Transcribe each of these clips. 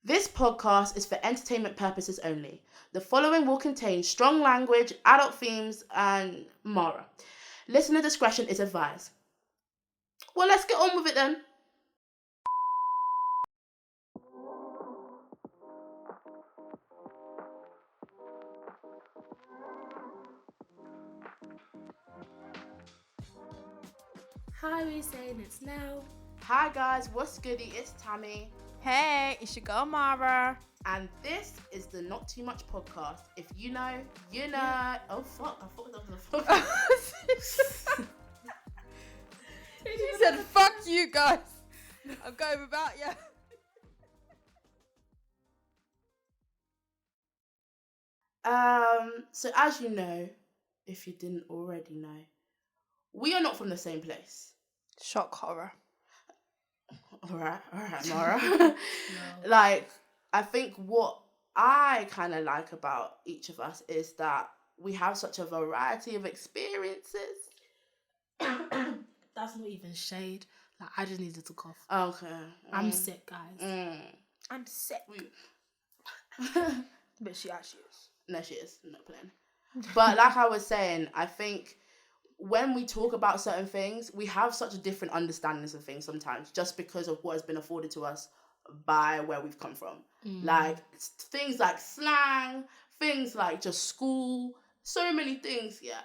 This podcast is for entertainment purposes only. The following will contain strong language, adult themes, and Mara. Listener discretion is advised. Well, let's get on with it then. Hi, we saying it's now. Hi guys, what's goody? It's Tammy. Hey, it's your girl Mara. And this is the Not Too Much podcast. If you know, you know. Oh fuck, I thought that was a fuck. She said, fuck you guys. I'm going without you. So as you know, if you didn't already know, we are not from the same place. Shock horror. Alright, Mara. Like, I think what I kind of like about each of us is that we have such a variety of experiences. That's not even shade. Like, I just needed to cough. Okay. I'm sick, guys. I'm sick. But she actually is. No, she is. I'm not playing. But like I was saying, I think when we talk about certain things, we have such different understandings of things sometimes just because of what has been afforded to us by where we've come from. Like, things like slang, things like just school, so many things, yeah.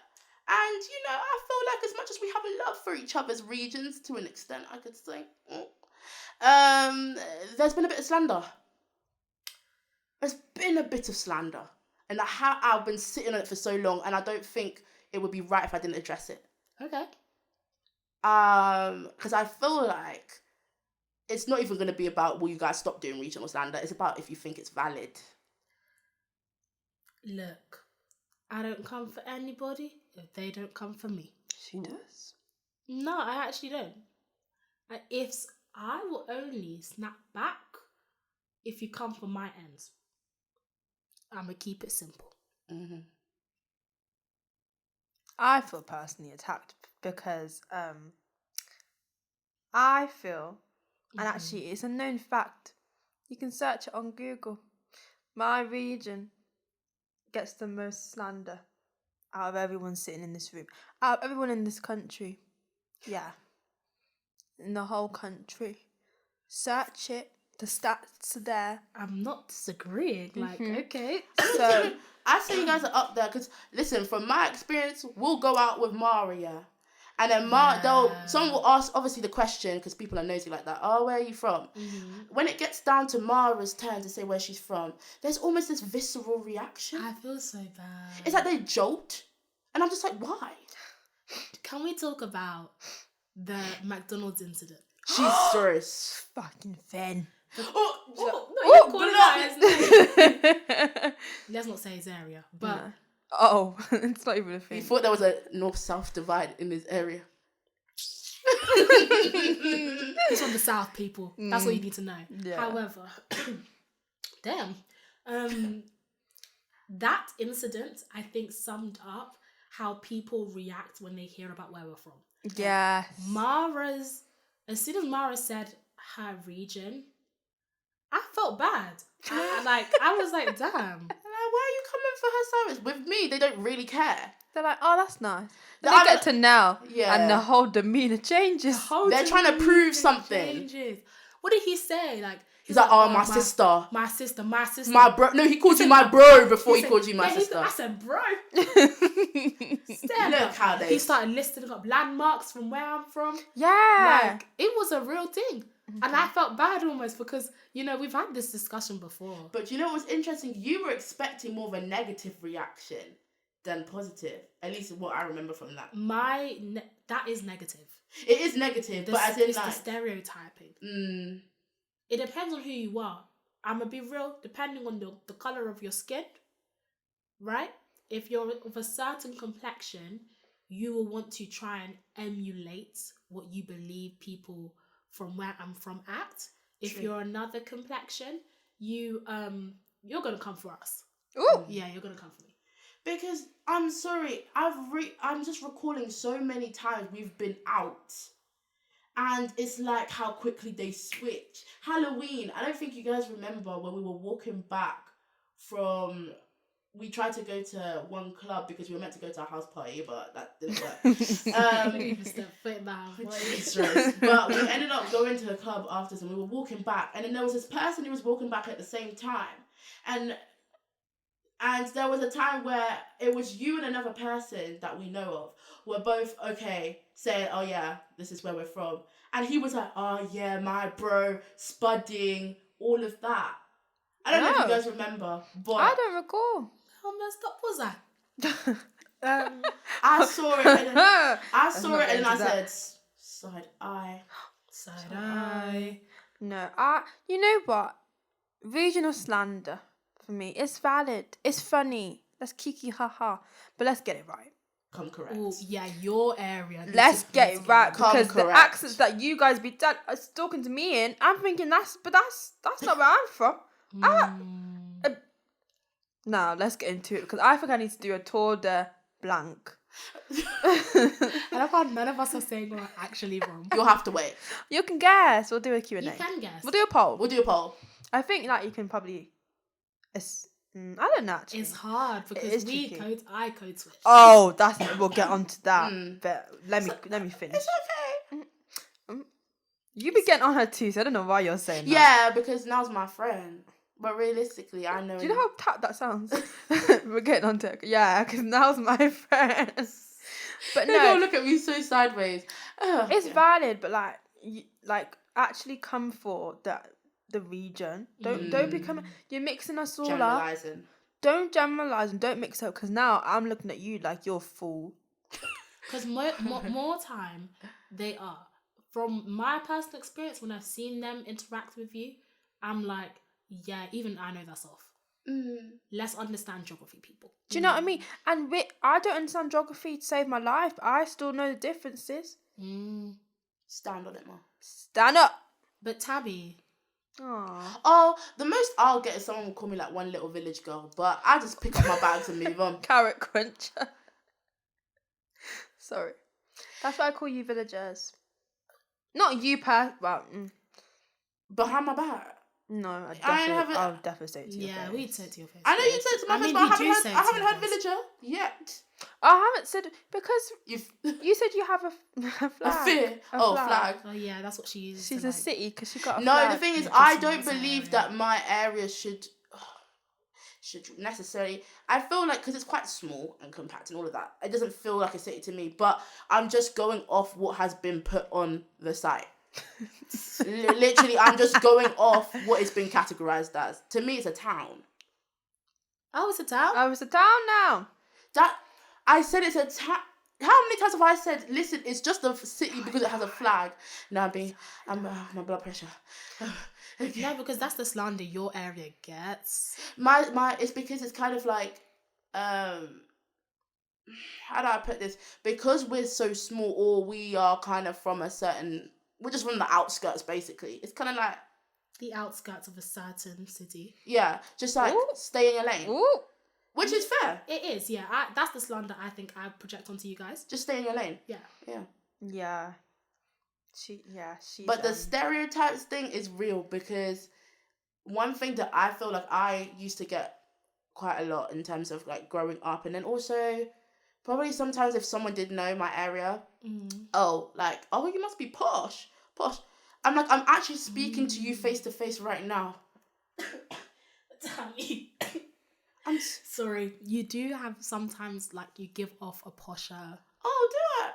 And, you know, I feel like as much as we have a love for each other's regions, to an extent, I could say, there's been a bit of slander. There's been a bit of slander. And I've been sitting on it for so long, and I don't think it would be right if I didn't address it. Okay. Because I feel like it's not even going to be about, will you guys stop doing regional slander? It's about if you think it's valid. Look, I don't come for anybody if they don't come for me. She does. No, I actually don't. I will only snap back if you come for my ends. I'm going to keep it simple. Mm-hmm. I feel personally attacked because I feel, and actually it's a known fact, you can search it on Google, my region gets the most slander out of everyone sitting in this room, out of everyone in this country. Yeah, in the whole country. Search it, the stats are there. I'm not disagreeing. Like, okay. So I say you guys are up there because, listen, from my experience, we'll go out with Maria. And then someone will ask, obviously, the question, because people are nosy like that, oh, where are you from? Mm-hmm. When it gets down to Mara's turn to say where she's from, there's almost this visceral reaction. I feel so bad. It's like they jolt. And I'm just like, why? Can we talk about the McDonald's incident? Jesus. Fucking Finn. Let's not say his area, but oh, it's not even a thing. You thought there was a north-south divide in this area. He's from the south, people. That's what you need to know. Yeah. However, damn, that incident I think summed up how people react when they hear about where we're from. Yeah. As soon as Mara said her region, I felt bad. I was like, damn. Like, why are you coming for her service? With me, they don't really care. They're like, oh, that's nice. Then they get to now, and the whole demeanour changes. They're trying to prove something. Changes. What did he say? Like, he's like, oh, my sister. My sister. My bro. No, he called you my bro before he called you my sister. I said, bro. Look how he started listing up landmarks from where I'm from. Yeah. Like, it was a real thing. And I felt bad almost because, you know, we've had this discussion before. But you know what's interesting? You were expecting more of a negative reaction than positive. At least what I remember from that. That is negative. It is negative, but as in it's like... the stereotyping. It depends on who you are. I'm going to be real, depending on the colour of your skin, right? If you're of a certain complexion, you will want to try and emulate what you believe people from where I'm from act. If you're another complexion, you're going to come for us. Ooh. Yeah, you're going to come for me. Because, I'm sorry, I'm just recalling so many times we've been out And it's like how quickly they switch. Halloween, I don't think you guys remember when we were walking back from... We tried to go to one club because we were meant to go to a house party, but that didn't work. Couldn't even step foot in the house. Jesus. But we ended up going to a club after, and we were walking back, and then there was this person who was walking back at the same time, and there was a time where it was you and another person that we know of were both saying, oh yeah, this is where we're from, and he was like, oh yeah, my bro, spudding, all of that. I don't know if you guys remember, but I don't recall. How messed up was I? I saw it, and then Let's not get I into said, that. side eye. Side eye. No, you know what? Regional slander for me, it's valid. It's funny. Let's kiki haha, but let's get it right. Come correct. Oh, yeah, your area. Let's get it right, Come because the correct. accents that you guys be talking to me in, I'm thinking that's not where I'm from. Now let's get into it, because I think I need to do a tour de blanc. I love how none of us are saying where we're actually from. You'll have to wait. You can guess. We'll do a Q&A. You can guess. We'll do a poll. We'll do a poll. I think that you can probably. I don't know. Actually. It's hard because is tricky. I code switch. Oh, we'll get onto that. But let me finish. It's okay. You be getting on her too, so I don't know why you're saying that. Yeah, because Now's my friend. But realistically, I know. Do you know how tap that sounds? We're getting on to it. Yeah, because Now's my friend. But They don't no, look at me so sideways. it's valid. But like actually come for the region. Don't become. You're mixing us all up. Generalizing. Don't generalize and don't mix up. Because now I'm looking at you like you're a fool. Because more time they are. From my personal experience, when I've seen them interact with you, I'm like, yeah, even I know that's off. Let's understand geography, people. Do you know what I mean? And I don't understand geography to save my life, but I still know the differences. Stand on it, Mom. Stand up. But Tabby. Aww. Oh, the most I'll get is someone will call me like one little village girl, but I just pick up my bags and move on. Carrot cruncher. Sorry. That's why I call you villagers. Not you, Behind my back. No, I'll definitely say it to your face. Yeah, we'd say it to your face. I know you said it to my face, but I haven't heard villager yet. I haven't said because You you said you have a flag. a fear. Flag. Oh yeah, that's what she uses. She's a city because she got a No, flag. the thing is, Yeah, I just don't in that believe area. that my area should necessarily. I feel like because it's quite small and compact and all of that, it doesn't feel like a city to me. But I'm just going off what has been put on the site. Literally, I'm just going off what it's been categorized as. To me, it's a town. Oh, it's a town? Oh, it's a town now. That I said it's a town. How many times have I said, listen, it's just a city because it has a flag? Now I'm my blood pressure. Okay. No, because that's the slander your area gets. My it's because it's kind of like how do I put this? Because we're so small, or we are kind of from we're just from the outskirts basically. It's kind of like The outskirts of a certain city. yeah, just like Ooh. stay in your lane. Ooh. Which is fair. It is, yeah. That's the slander I think I project onto you guys. Just stay in your lane. Yeah. Yeah. Yeah. She's But the stereotypes thing is real, because one thing that I feel like I used to get quite a lot in terms of like growing up, and then also probably sometimes if someone did know my area, you must be posh. I'm like, I'm actually speaking to you face to face right now. Tammy. I'm Sorry. You do have sometimes like you give off a posher. Oh, do it.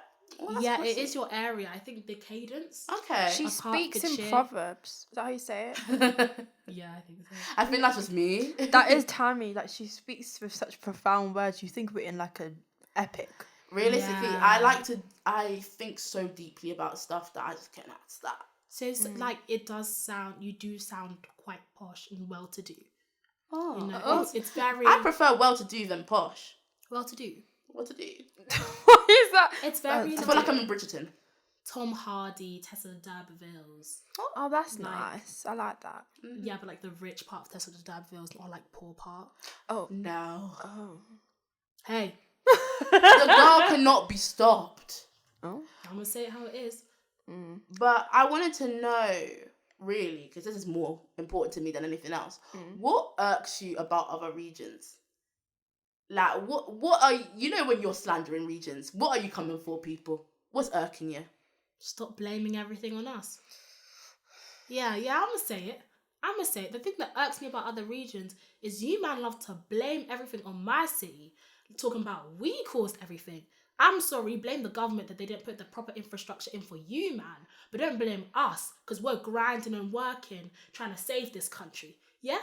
Well, Yeah, that's it is your area. I think the cadence. Okay. She Apart speaks in Hertfordshire. proverbs. Is that how you say it? Yeah, I think so. I think that's just me. That is Tammy. Like, she speaks with such profound words. You think we're in like an epic. Realistically, Yeah. I think so deeply about stuff that I just cannot stop. So it's like you do sound quite posh and well-to-do. Oh, You know, it's very I prefer well-to-do than posh. well-to-do. What-to-do? what is that? It's very I feel like I'm in Bridgerton. Tom Hardy, Tessa D'Urbervilles. Oh, that's Like- nice. I like that. Yeah, but like the rich part of Tessa D'Urbervilles, not like poor part. Oh. No. Oh. Hey, The girl cannot be stopped. Oh. I'm gonna say it how it is. But I wanted to know, really, because this is more important to me than anything else. What irks you about other regions? Like, what are you know when you're slandering regions? What are you coming for, people? What's irking you? Stop blaming everything on us. Yeah, I'm gonna say it. The thing that irks me about other regions is you man love to blame everything on my city, talking about we caused everything. I'm sorry, blame the government that they didn't put the proper infrastructure in for you, man. But don't blame us, because we're grinding and working, trying to save this country. Yeah?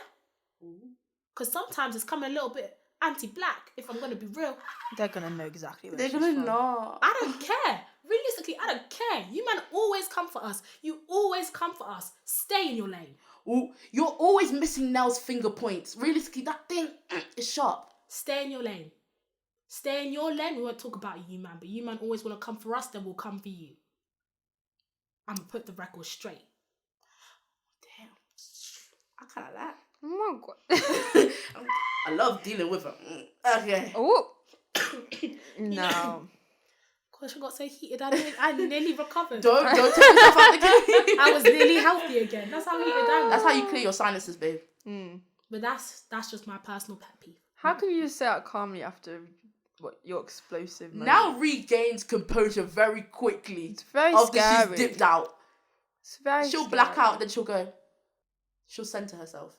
Because sometimes it's coming a little bit anti-black, if I'm going to be real. They're going to know exactly where They're she's gonna from. know. I don't care. Realistically, I don't care. You man always come for us. You always come for us. Stay in your lane. Ooh, you're always missing Nell's finger points. Realistically, that thing is sharp. Stay in your lane. Stay in your lane. We won't talk about you, man. But you, man, always want to come for us, then we'll come for you. I'm going to put the record straight. Damn. I kind of like. Oh my God. I love dealing with her. Okay. Oh. No. Gosh, I got so heated. I nearly recovered. Don't take yourself out the game. I was nearly healthy again. That's how heated I was. That's how you clear your sinuses, babe. But that's just my personal pet peeve. How can you say that calmly after your explosive moment? Now regains composure very quickly. It's very after scary. she's dipped out. It's very She'll scary. black out, then she'll go. She'll center herself.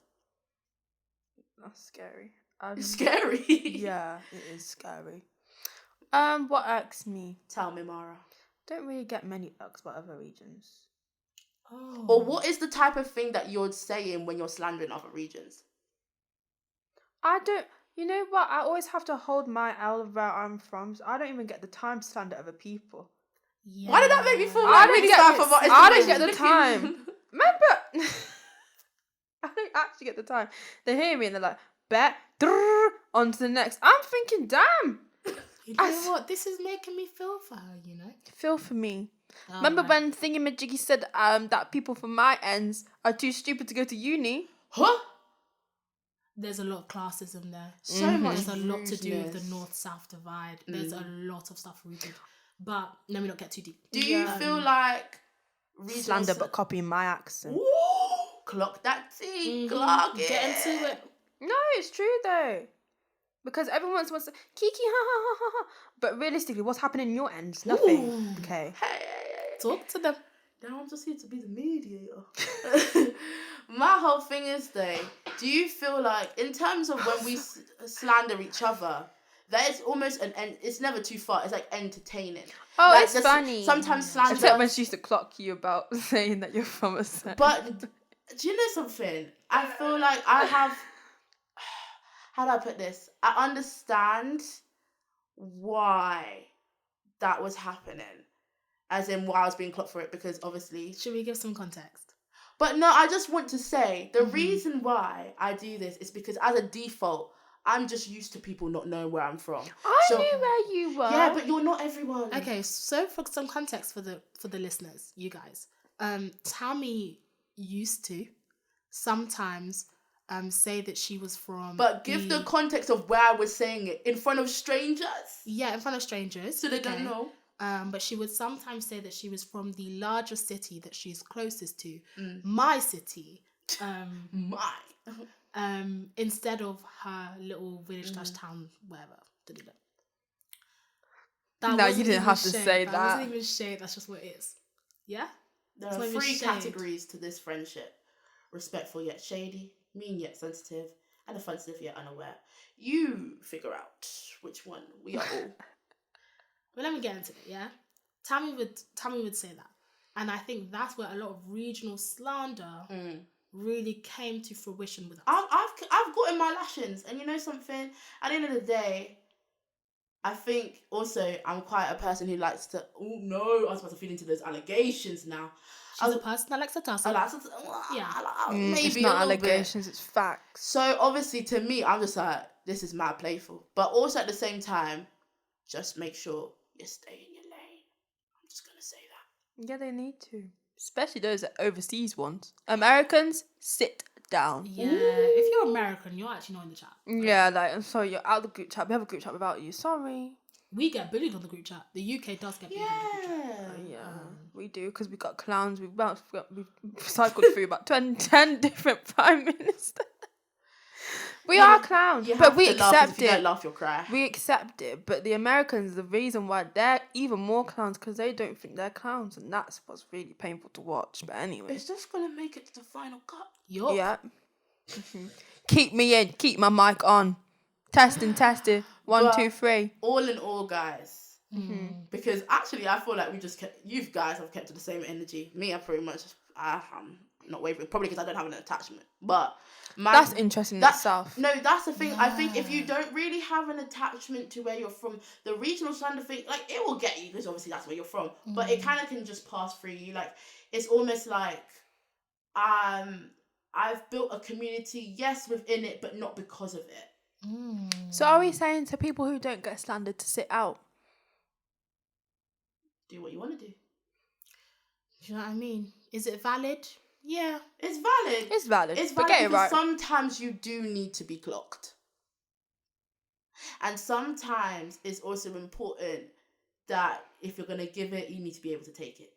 That's scary. It's scary. Yeah, it is scary. What irks me? Tell me, Mara. Don't really get many irks about other regions. Oh. Or what is the type of thing that you're saying when you're slandering other regions? I don't. You know what? I always have to hold my L where I'm from. So I don't even get the time to slander other people. Yeah. Why did that make me feel I like don't really get sad this. for what I don't is get the looking- time. Remember? I don't actually get the time. They hear me and they're like, bet, on to the next. I'm thinking, damn. You know what? This is making me feel for her, you know? Feel for me. Oh, Remember man. when Thingamajiggy said that people from my ends are too stupid to go to uni? Huh? There's a lot of classism there. So much There's a lot to do with rudeness. the north-south divide. There's a lot of stuff rooted. But let me not get too deep. Do you feel like regional Slander, but copying my accent. Ooh, clock that T, clock it. Get into it. No, it's true though. Because everyone wants to kiki ha ha ha ha ha. But realistically, what's happening in your end? Nothing. Ooh. Okay. Hey. Talk to them. Now I'm just here to be the mediator. My whole thing is though, do you feel like in terms of when we slander each other, there is almost an end, it's never too far, it's like entertaining. Oh, Like, it's there's funny. Sometimes slander. Except when she used to clock you about saying that you're from a certain. But do you know something? I feel like I have, how do I put this? I understand why that was happening. As in why I was being clocked for it, because obviously... Should we give some context? But no, I just want to say, the reason why I do this is because as a default, I'm just used to people not knowing where I'm from. I So- knew where you were. Yeah, but you're not everyone. Okay, so for some context for the listeners, you guys, Tammy used to sometimes say that she was from. But give the context of where I was saying it. In front of strangers? Yeah, in front of strangers. So they don't know. But she would sometimes say that she was from the larger city that she's closest to, my city. Instead of her little village / town, whatever. No, wasn't you didn't even have to shade. say That that. wasn't even shade. That's just what it is. Yeah. There It's are not even 3 shade. categories to this friendship. Respectful yet shady, mean yet sensitive, and offensive yet unaware. You figure out which one we are all. But let me get into it. Yeah. Tammy would say that, and I think that's where a lot of regional slander really came to fruition with us. I've gotten my lashings, and you know something? At the end of the day, I think also I'm quite a person who likes to. Oh no, I was about to feed into those allegations now. She's a person that likes to tussle. I like to. Yeah. Maybe it's a not little bit. allegations, it's facts. So obviously, to me, I'm just like, this is mad playful, but also at the same time, just make sure you stay in your lane. I'm just gonna say that. Yeah, they need to. Especially those that overseas ones. Americans, sit down. Yeah. If you're American, you're actually not in the chat. Yeah, like, I'm sorry, you're out of the group chat. We have a group chat without you. Sorry. We get bullied on the group chat. The UK does get bullied on the group chat. Yeah. We do, because we got clowns. We've cycled through about 10 different prime ministers. We are clowns, but we accept if you don't laugh, you'll cry. We accept it, but the Americans, the reason why they're even more clowns, because they don't think they're clowns, and that's what's really painful to watch. But anyway, It's just gonna make it to the final cut. Yup. yeah. Keep me in. Keep my mic on. Testing. 1, 2, 3. All in all, guys. Because actually, I feel like you guys have kept to the same energy. Me, I'm not wavering. Probably because I don't have an attachment. But that's interesting in itself. No, that's the thing. Yeah. I think if you don't really have an attachment to where you're from, the regional slander thing, like, it will get you because obviously that's where you're from. But it kind of can just pass through you. Like, it's almost like, I've built a community, yes, within it, but not because of it. So are we saying to people who don't get slandered to sit out? Do what you want to do. Do you know what I mean? Is it valid? Yeah. It's valid. It's valid. It's but valid get it because right. sometimes you do need to be clocked. And sometimes it's also important that if you're going to give it, you need to be able to take it.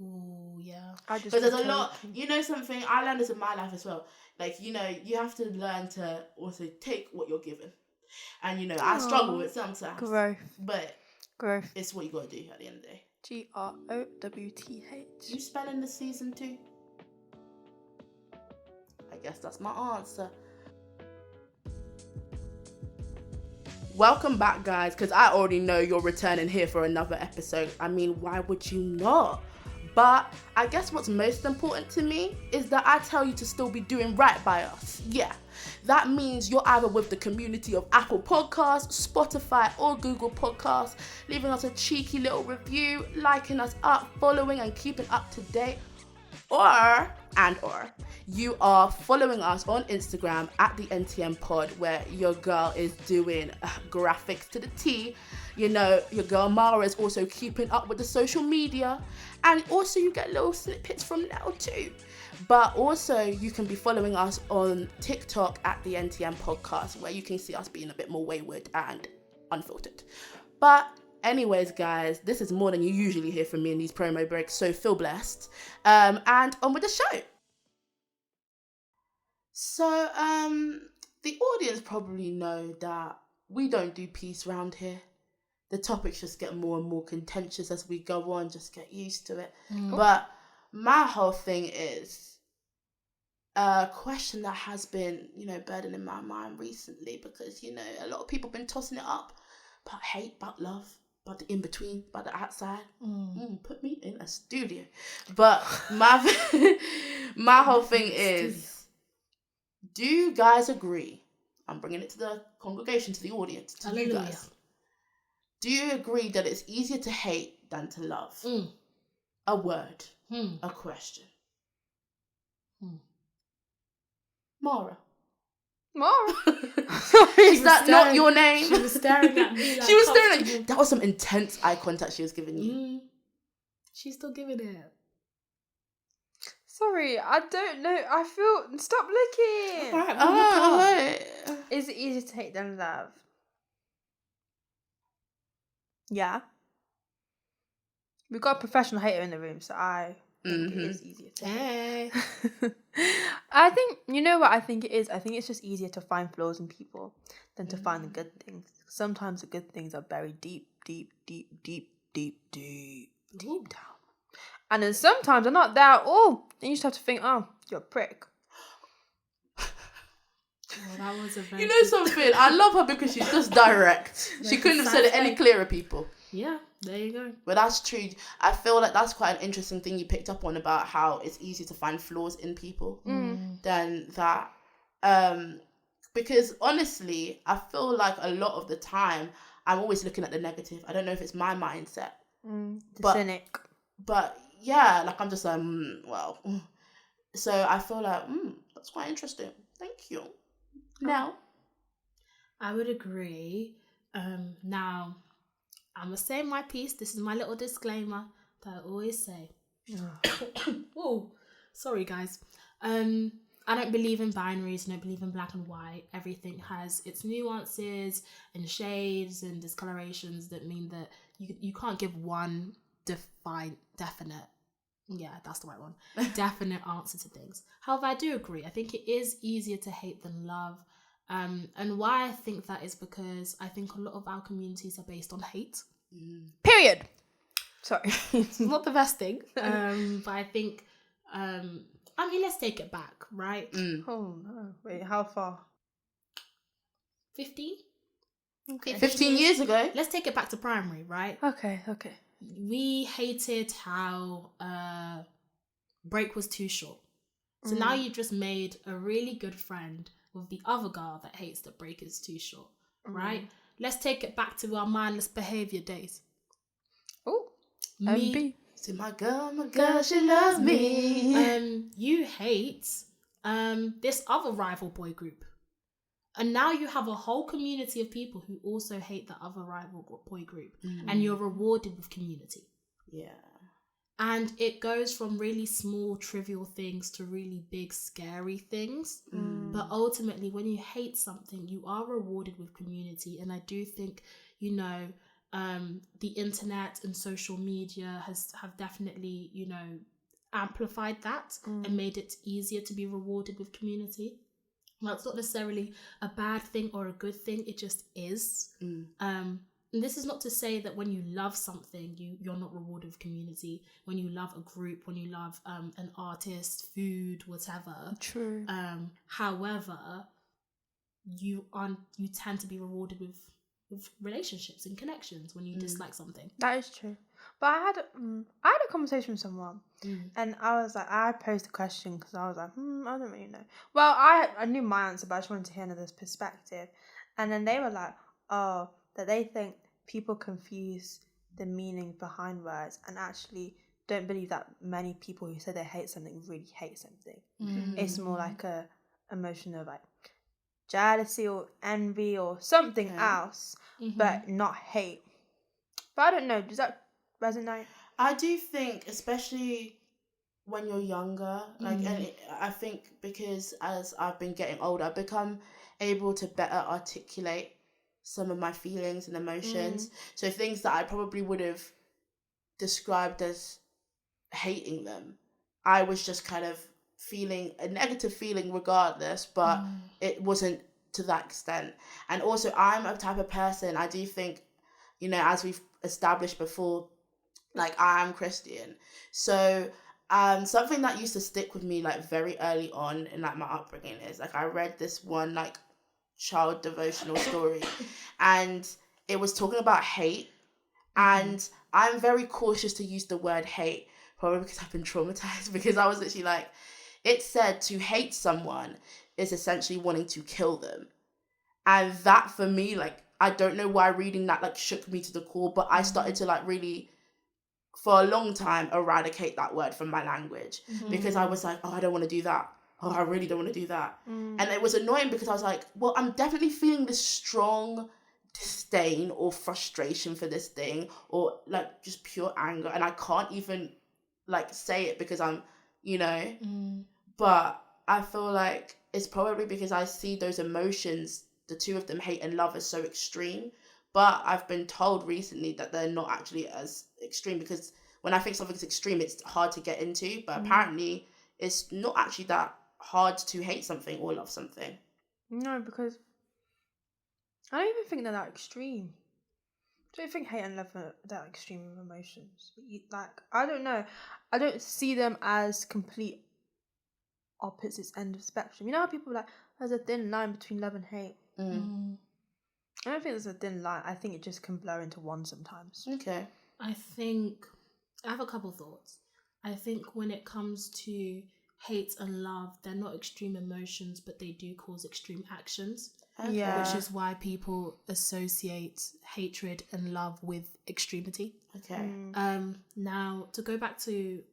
Oh, yeah. Because there's a lot, something, I learned this in my life as well. Like, you have to learn to also take what you're given. And, I struggle with it sometimes. Growth. But growth. It's what you got to do at the end of the day. GROWTH. You spelling the season 2? I guess that's my answer. Welcome back, guys, because I already know you're returning here for another episode. I mean, why would you not? But I guess what's most important to me is that I tell you to still be doing right by us. Yeah, that means you're either with the community of Apple Podcasts, Spotify, or Google Podcasts, leaving us a cheeky little review, liking us up, following and keeping up to date, or you are following us on Instagram at the NTM Pod, where your girl is doing graphics to the T. Your girl Mara is also keeping up with the social media, and also you get little snippets from Nell too. But also you can be following us on TikTok at the NTM Podcast, where you can see us being a bit more wayward and unfiltered. But anyways, guys, this is more than you usually hear from me in these promo breaks, so feel blessed. And on with the show. So, the audience probably know that we don't do peace around here. The topics just get more and more contentious as we go on, just get used to it. But my whole thing is a question that has been, burdening my mind recently, because, a lot of people have been tossing it up about hate, about love, about the in-between, about the outside. Put me in a studio. But my whole thing is, do you guys agree? I'm bringing it to the congregation, to the audience, to you guys. Do you agree that it's easier to hate than to love? A word. A question. Mara. Is that not your name? She was staring at me. She was staring at you. That was some intense eye contact she was giving you. She's still giving it. Sorry, I don't know. I feel... Stop looking. All right. Is it easier to hate than love? Yeah. We've got a professional hater in the room, so I think it is easier to hate. I think, you know what I think it is? I think it's just easier to find flaws in people than to find the good things. Sometimes the good things are buried deep down. And then sometimes they're not there at all. And you just have to think, oh, you're a prick. Well, that was a very You know something? I love her because she's just direct. She couldn't have said it any clearer, people. Yeah, there you go. But that's true. I feel like that's quite an interesting thing you picked up on about how it's easier to find flaws in people than that. Because honestly, I feel like a lot of the time I'm always looking at the negative. I don't know if it's my mindset. The cynic. But yeah, like I'm just like, well. So I feel like, that's quite interesting. Thank you. Now, I would agree. Now, I'm going to say my piece. This is my little disclaimer that I always say. Oh, sorry, guys. I don't believe in binaries. I don't believe in black and white. Everything has its nuances and shades and discolorations that mean that you can't give one definite. Yeah, that's the right one. Definite answer to things. However, I do agree. I think it is easier to hate than love. And why I think that is because I think a lot of our communities are based on hate. Period. Sorry. It's not the best thing. But I think, let's take it back, right? Oh no. Wait, how far? 15? Okay. 15 years ago. Let's take it back to primary, right? Okay. We hated how break was too short. So now you just made a really good friend with the other girl that hates that break is too short, right? Let's take it back to our mindless behaviour days. Oh, Me, MB. See my girl, she loves me. you hate this other rival boy group. And now you have a whole community of people who also hate the other rival boy group. And you're rewarded with community. Yeah. And it goes from really small, trivial things to really big, scary things. But ultimately, when you hate something, you are rewarded with community. And I do think, the internet and social media have definitely, amplified that and made it easier to be rewarded with community. That's not necessarily a bad thing or a good thing. It just is. And this is not to say that when you love something, you're not rewarded with community. When you love a group, when you love an artist, food, whatever. True. However, you tend to be rewarded with relationships and connections when you dislike something. That is true. But I had a conversation with someone, and I was like, I posed a question because I was like, I don't really know. Well, I knew my answer, but I just wanted to hear another perspective. And then they were like, oh, that they think people confuse the meaning behind words and actually don't believe that many people who say they hate something really hate something. It's more like a emotion of like jealousy or envy or something else, but not hate. But I don't know, does that resonate? I do think, especially when you're younger, I think because as I've been getting older, I've become able to better articulate some of my feelings and emotions. So things that I probably would have described as hating them, I was just kind of feeling a negative feeling regardless, but it wasn't to that extent. And also, I'm a type of person, I do think, as we've established before, like, I'm Christian. So something that used to stick with me like very early on in like my upbringing is like I read this one like child devotional story and it was talking about hate, and I'm very cautious to use the word hate, probably because I've been traumatized, because I was literally like, it said to hate someone is essentially wanting to kill them. And that for me, like, I don't know why reading that like shook me to the core, but I started to like really, for a long time, eradicate that word from my language because I was like, oh, I don't want to do that. Oh, I really don't want to do that. And it was annoying because I was like, well, I'm definitely feeling this strong disdain or frustration for this thing, or like just pure anger, and I can't even like say it because I'm, but I feel like it's probably because I see those emotions, the two of them, hate and love, as so extreme. But I've been told recently that they're not actually as extreme, because when I think something's extreme, it's hard to get into. But apparently, it's not actually that hard to hate something or love something. No, because I don't even think they're that extreme. I don't think hate and love are that extreme of emotions. Like, I don't know. I don't see them as complete opposites end of the spectrum. You know how people are like, there's a thin line between love and hate? I don't think there's a thin line. I think it just can blur into one sometimes. Okay. I have a couple thoughts. I think when it comes to hate and love, they're not extreme emotions, but they do cause extreme actions. Okay. Yeah. Which is why people associate hatred and love with extremity. Okay. Now, to go back to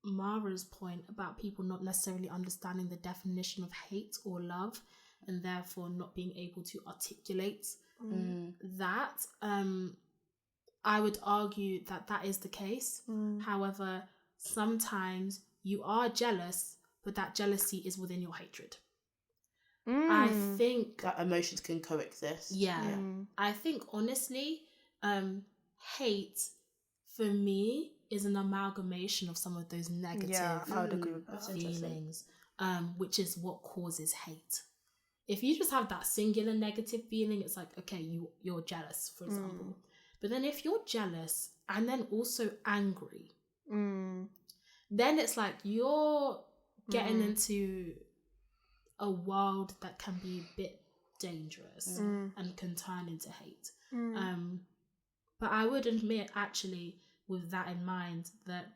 Mara's point about people not necessarily understanding the definition of hate or love, and therefore not being able to articulate that, I would argue that is the case. However, sometimes you are jealous, but that jealousy is within your hatred. I think that emotions can coexist. I think honestly, hate for me is an amalgamation of some of those negative Yeah, I would agree with that. That's interesting. feelings, which is what causes hate. If you just have that singular negative feeling, it's like, okay, you're jealous, for example. But then if you're jealous and then also angry, then it's like you're getting into a world that can be a bit dangerous and can turn into hate. But I would admit, actually, with that in mind, that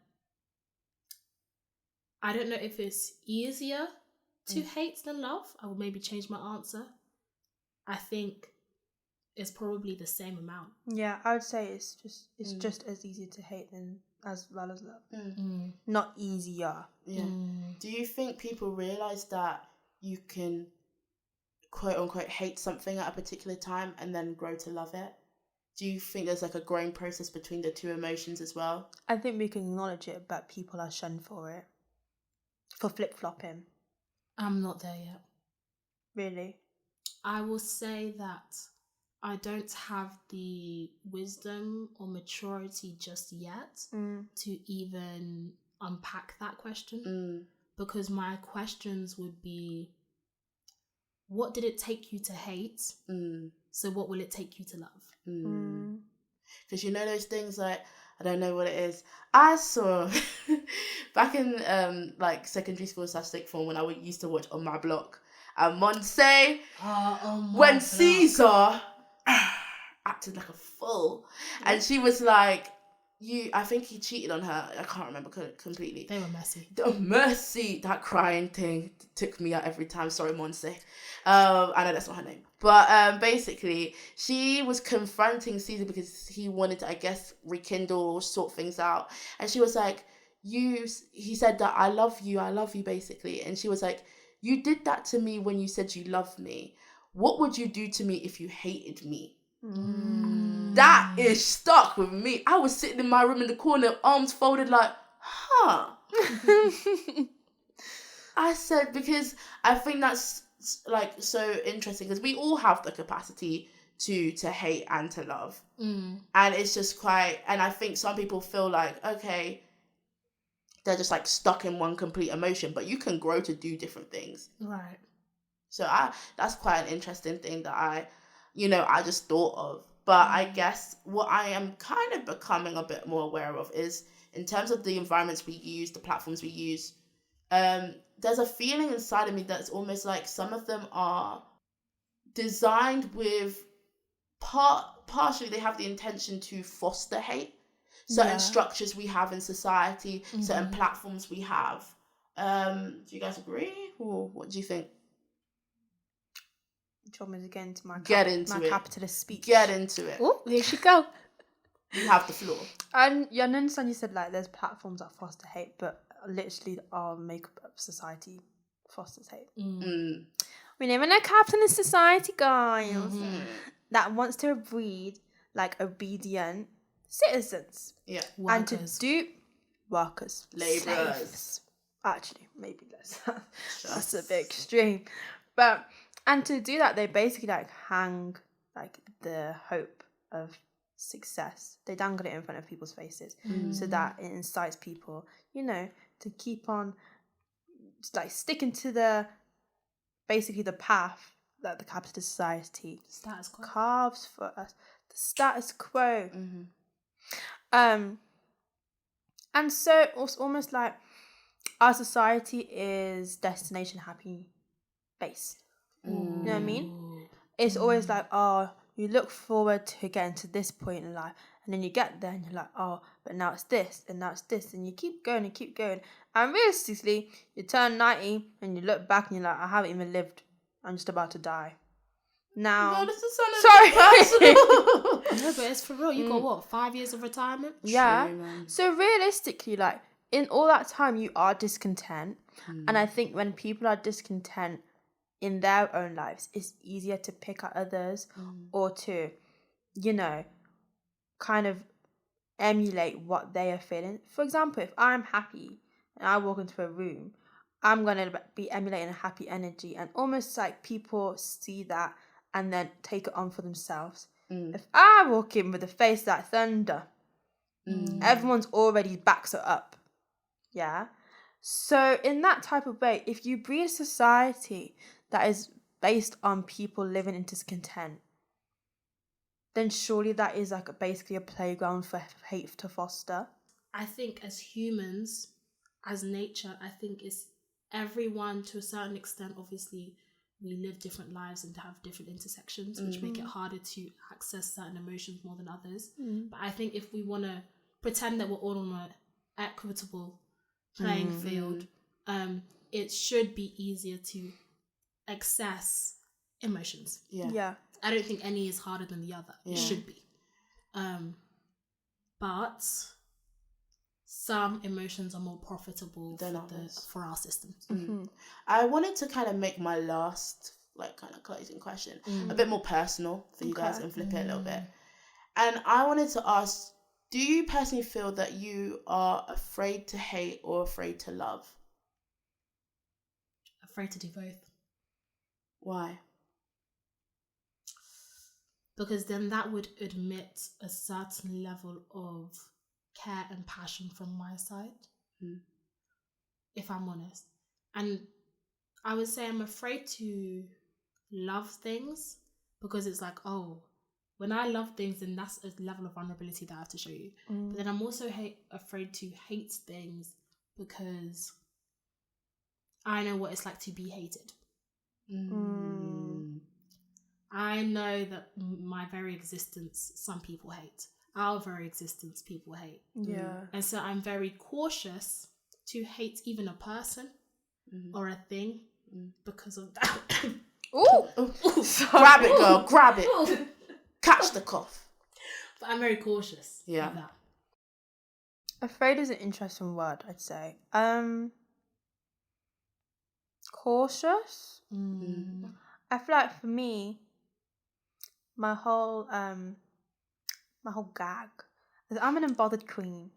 I don't know if it's easier to hate than love. I would maybe change my answer. I think it's probably the same amount. Yeah, I would say it's just as easy to hate than as well as love. Not easier. Yeah. Do you think people realize that you can, quote unquote, hate something at a particular time and then grow to love it? Do you think there's like a growing process between the two emotions as well? I think we can acknowledge it, but people are shunned for it. For flip-flopping. I'm not there yet. Really? I will say that I don't have the wisdom or maturity just yet to even unpack that question. Because my questions would be, what did it take you to hate? So what will it take you to love? Because you know those things like, I don't know what it is. I saw back in like secondary school / sixth form when I used to watch On My Block. And Monse, when Caesar acted like a fool, and she was like, I think he cheated on her. I can't remember completely. They were messy. Mercy, that crying thing took me out every time. Sorry, Monse. I know that's not her name. But basically, she was confronting Caesar because he wanted to, I guess, rekindle or sort things out. And she was like, he said that I love you, basically. And she was like, you did that to me when you said you loved me. What would you do to me if you hated me? That is stuck with me. I was sitting in my room in the corner, arms folded like, I said, because I think that's like so interesting, because we all have the capacity to hate and to love. And it's just quite, and I think some people feel like, okay, they're just like stuck in one complete emotion, but you can grow to do different things. Right. So that's quite an interesting thing that I just thought of. But I guess what I am kind of becoming a bit more aware of is, in terms of the environments we use, the platforms we use, there's a feeling inside of me that's almost like some of them are designed with partially they have the intention to foster hate. Certain structures we have in society, certain platforms we have. Do you guys agree? Or what do you think? Do you want me to get into my capitalist speech? Get into it. Oh, here she go. You have the floor. And I understand you said like there's platforms that foster hate, but literally our makeup of society fosters hate. We live in a capitalist society, guys, that wants to breed like obedient citizens. Yeah. Workers. And to do workers. Labourers. Slaves. Actually, maybe less. That's a bit extreme. But and to do that, they basically like hang like the hope of success. They dangle it in front of people's faces so that it incites people, to keep on like sticking to the path that the capitalist society Status quo. carves for us. The status quo. And so it's almost like our society is destination happy based. You know what I mean? It's always like, you look forward to getting to this point in life, and then you get there and you're like, but now it's this, and now it's this, and you keep going and keep going. And realistically, you turn 90 and you look back and you're like, I haven't even lived. I'm just about to die. Now, No, this is personal. No, but it's for real. You got what, 5 years of retirement? Yeah. True, man. So realistically, like in all that time, you are discontent, and I think when people are discontent in their own lives, it's easier to pick at others or to, kind of emulate what they are feeling. For example, if I'm happy and I walk into a room, I'm going to be emulating a happy energy, and almost like people see that and then take it on for themselves. If I walk in with a face like thunder, Everyone's already backs it up. Yeah. So in that type of way, if you breed a society that is based on people living in discontent, then surely that is like basically a playground for hate to foster. I think as humans, as nature, I think it's everyone to a certain extent. Obviously, we live different lives and have different intersections, which make it harder to access certain emotions more than others. But I think if we want to pretend that we're all on an equitable playing field, it should be easier to access emotions. Yeah. I don't think any is harder than the other. It should be. But some emotions are more profitable for our systems. I wanted to kind of make my last kind of closing question a bit more personal for you guys and flip it a little bit. And I wanted to ask, do you personally feel that you are afraid to hate or afraid to love? Afraid to do both. Why? Because then that would admit a certain level of care and passion from my side, if I'm honest. And I would say I'm afraid to love things because it's like, oh, when I love things, then that's a level of vulnerability that I have to show you. But then I'm also afraid to hate things because I know what it's like to be hated. I know that my very existence, some people hate. Our very existence, people hate. Yeah. And so I'm very cautious to hate even a person or a thing because of that. Ooh. Grab it, girl. Grab it. Catch the cough. But I'm very cautious of that. Afraid is an interesting word, I'd say. Cautious? I feel like for me, my whole gag is I'm an unbothered queen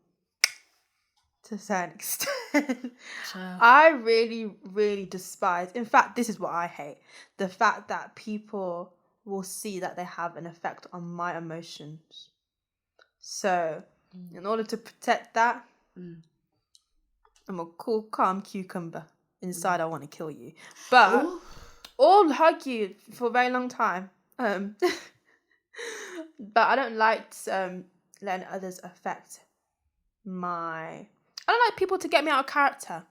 to a certain extent. I really, really despise. In fact, this is what I hate: the fact that people will see that they have an effect on my emotions. So, in order to protect that, I'm a cool, calm cucumber. Inside, I want to kill you, but I'll hug you for a very long time. But I don't like letting others affect my. I don't like people to get me out of character.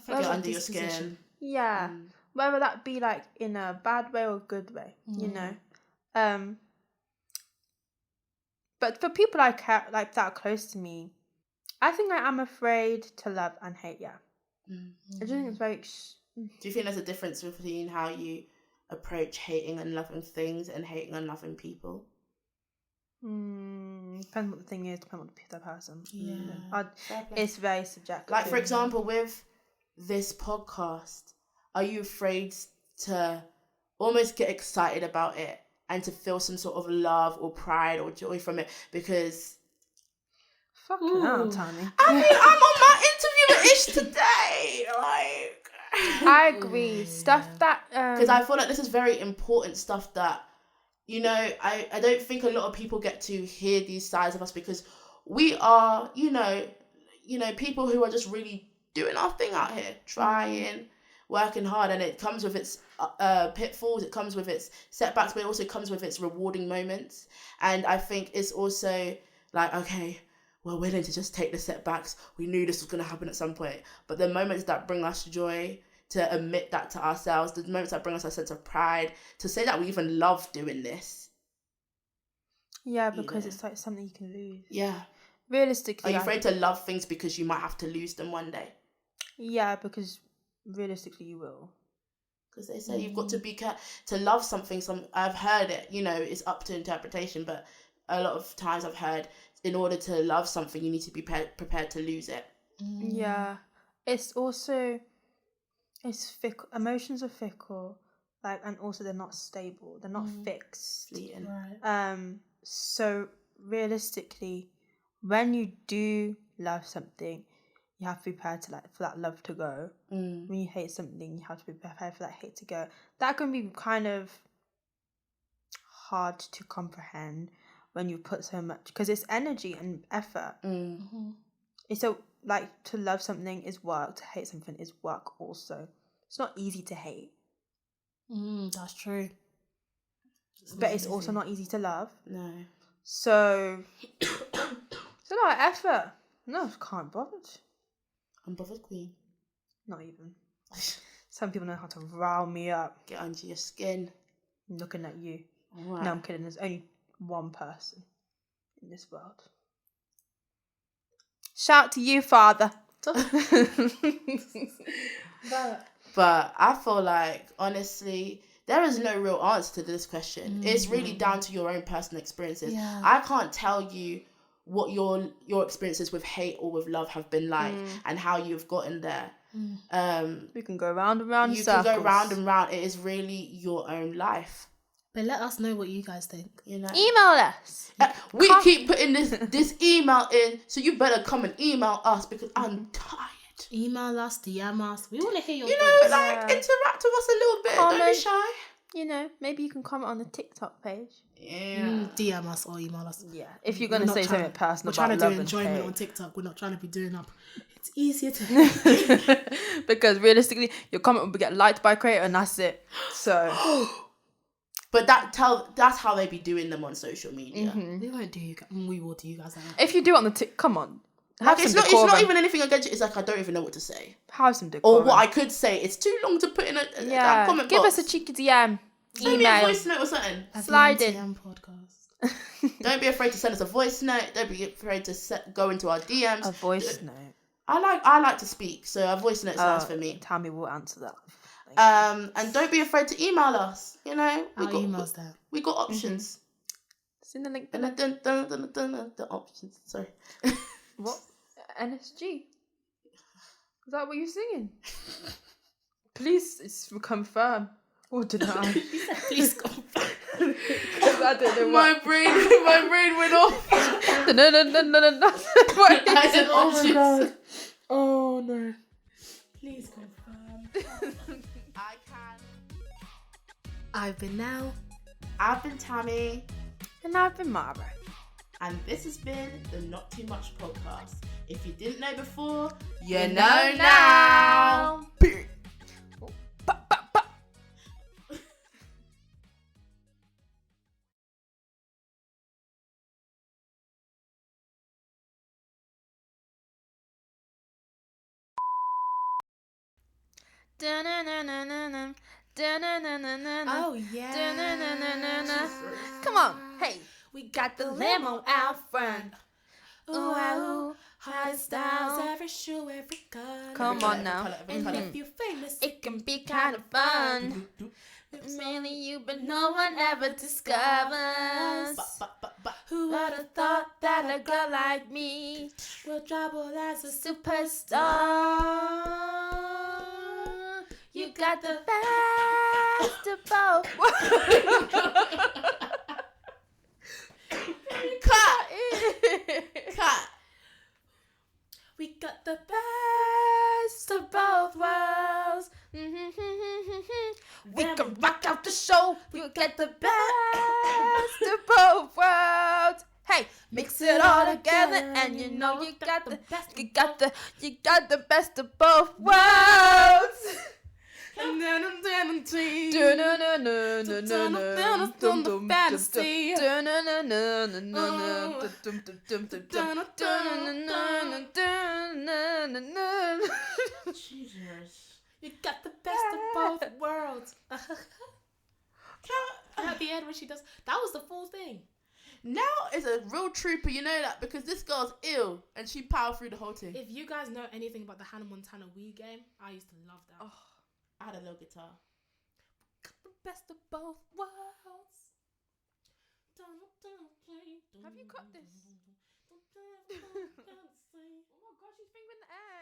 Get under your skin. Yeah, whether that be like in a bad way or a good way, you know. But for people I care like that are close to me, I think I am afraid to love and hate. Yeah, I just think it's very. Do you think there's a difference between how you approach hating and loving things and hating and loving people? Depends what the thing is, depends what the person. Yeah. It's very subjective. Like, for example, with this podcast, are you afraid to almost get excited about it and to feel some sort of love or pride or joy from it? Because fucking hell, Tommy. I mean, I'm on my interview with Ish today. Like, I agree. Stuff that because I feel like this is very important stuff that, you know, I don't think a lot of people get to hear these sides of us because we are, you know, people who are just really doing our thing out here, trying, working hard, and it comes with its pitfalls, it comes with its setbacks, but it also comes with its rewarding moments. And I think it's also like, okay, we're willing to just take the setbacks. We knew this was going to happen at some point, but the moments that bring us joy, to admit that to ourselves, the moments that bring us a sense of pride, to say that we even love doing this. Yeah, because it's like something you can lose. Yeah. Realistically. Are you afraid to love things because you might have to lose them one day? Yeah, because realistically you will. Because they say you've got to be to love something. I've heard it, you know, it's up to interpretation, but a lot of times I've heard in order to love something, you need to be prepared to lose it. Yeah. It's also... It's fickle. Emotions are fickle, like, and also they're not stable. They're not fixed. Fleeting. Right. So realistically, when you do love something, you have to be prepared to for that love to go. When you hate something, you have to be prepared for that hate to go. That can be kind of hard to comprehend when you put so much, because it's energy and effort. It's so like to love something is work, to hate something is work also. It's not easy to hate, That's true. but it's also not easy to love. No. So it's a lot of effort. No, I can't bother. Unbothered queen. Not even. Some people know how to rile me up. Get under your skin. I'm looking at you. Right. No, I'm kidding. There's only one person in this world. Shout to you, Father. But I feel like, honestly, there is no real answer to this question. It's really down to your own personal experiences. Yeah. I can't tell you what your experiences with hate or with love have been like and how you've gotten there. We can go round and round. You can go round and round. It is really your own life. But let us know what you guys think. You know, Email us. we keep putting this email in, so you better come and email us because I'm tired. Email us, DM us. We want to hear your You thoughts. know, like interact with us a little bit. Don't be Comment. shy. You know, maybe you can comment on the TikTok page. Yeah. DM us or email us. Yeah, if you're gonna say something personal, We're trying to about do love enjoyment and on TikTok. We're not trying to be doing up. It's easier to. because realistically, your comment will get liked by creator, and that's it. So, But that's how they be doing them on social media. We won't do you guys. We will do you guys. if you do it on the come on, Like have it's some not decorum. even anything against you. It's like I don't even know what to say. Have some Or decorum. what I could say. It's too long to put in a comment give box. us a cheeky DM, Send me a email, voice note or something. slide in. TM podcast. Don't be afraid to send us a voice note. Don't be afraid to go into our DMs. A voice note. I like to speak, so a voice note's nice for me. Tammy will answer that. And don't be afraid to email us. You know, Our email's there. We got options. It's in the link Dun, below. dun, dun, dun, dun, dun, the options. Sorry. What? NSG? Is that what you're singing? Please confirm or deny. Please confirm. I don't know my what. brain went off. No. I said options. Oh no. Please confirm. I can. I've been now. I've been Tammy. And I've been Mara. And this has been the Not Too Much podcast. If you didn't know before, you know now. Period. Oh yeah. Come on, hey. We got the limo out front. Ooh, ooh, hot styles, every shoe, every color. Come on now. And if you're famous, It can be kind of fun. Really you, but no one ever discovers. Who would have thought that a girl like me will travel as a superstar? You got the best of both. Cut. We got the best of both worlds. We can rock out the show. You get the best of both worlds. Hey, mix it all together, and you know you got the best. You got the best of both worlds. Jesus. You got the best of both worlds. At the end when she does, that was the full thing. Now is a real trooper, you know that, because this girl's ill and she powered through the whole thing. If you guys know anything about the Hannah Montana Wii game, I used to love that. Oh, I had a little guitar. Got the best of both worlds. Have you cut this? Oh my gosh, she's fingering the air.